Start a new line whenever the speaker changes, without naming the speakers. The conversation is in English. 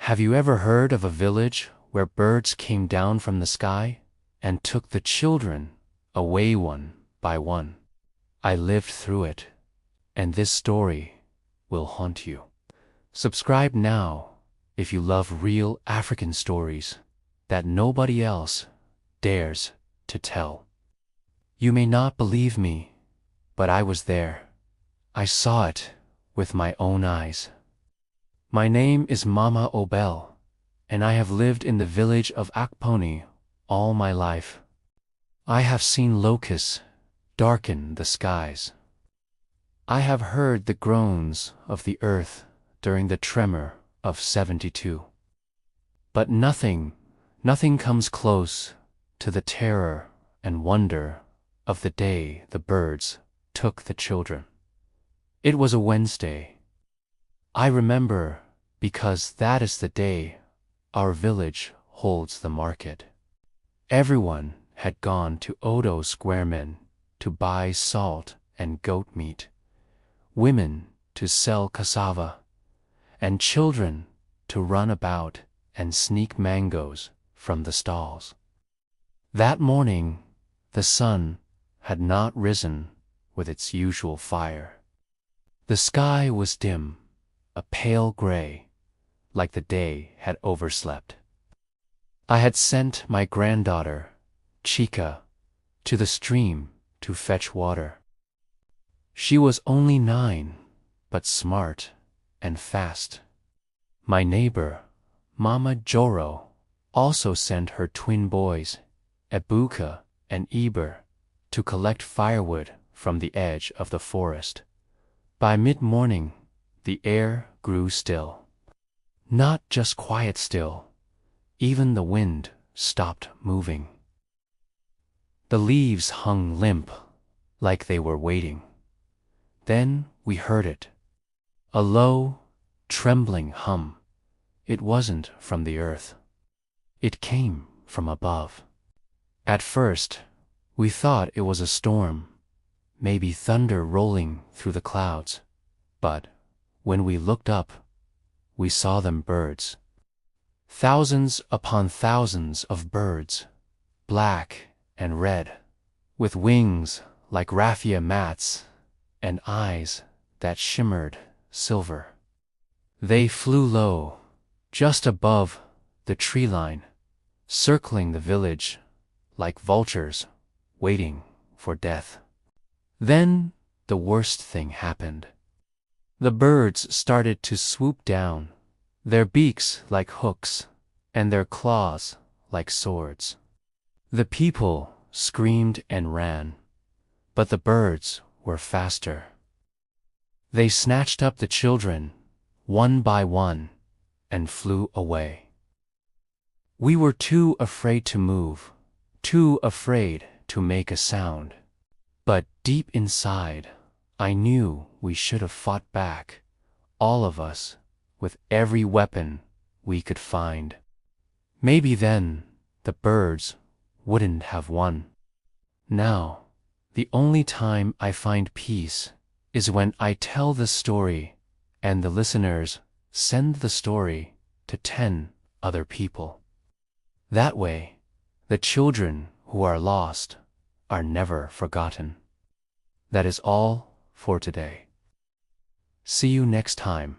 Have you ever heard of a village where birds came down from the sky and took the children away one by one? I lived through it, and this story will haunt you. Subscribe now if you love real African stories that nobody else dares to tell. You may not believe me, but I was there. I saw it with my own eyes. My name is Mama Obel, and I have lived in the village of Akponi all my life. I have seen locusts darken the skies. I have heard the groans of the earth during the tremor of 72. But nothing comes close to the terror and wonder of the day the birds took the children. It was a Wednesday. I remember because that is the day our village holds the market. Everyone had gone to Odo Squaremen to buy salt and goat meat, women to sell cassava, and children to run about and sneak mangoes from the stalls. That morning, the sun had not risen with its usual fire. The sky was dim, a pale gray, like the day had overslept. I had sent my granddaughter, Chika, to the stream to fetch water. She was only 9, but smart and fast. My neighbor, Mama Joro, also sent her twin boys, Ebuka and Eber, to collect firewood from the edge of the forest. By mid-morning, the air grew still. Not just quiet still, even the wind stopped moving. The leaves hung limp, like they were waiting. Then we heard it, a low, trembling hum. It wasn't from the earth. It came from above. At first, we thought it was a storm, maybe thunder rolling through the clouds. But when we looked up, we saw them birds. Thousands upon thousands of birds, black and red, with wings like raffia mats and eyes that shimmered silver. They flew low, just above the tree line, circling the village like vultures waiting for death. Then the worst thing happened. The birds started to swoop down, their beaks like hooks and their claws like swords. The people screamed and ran, but the birds were faster. They snatched up the children, one by one, and flew away. We were too afraid to move, too afraid to make a sound. But deep inside, I knew we should have fought back, all of us, with every weapon we could find. Maybe then the birds wouldn't have won. Now, the only time I find peace is when I tell the story and the listeners send the story to 10 other people. That way, the children who are lost are never forgotten. That is all for today. See you next time.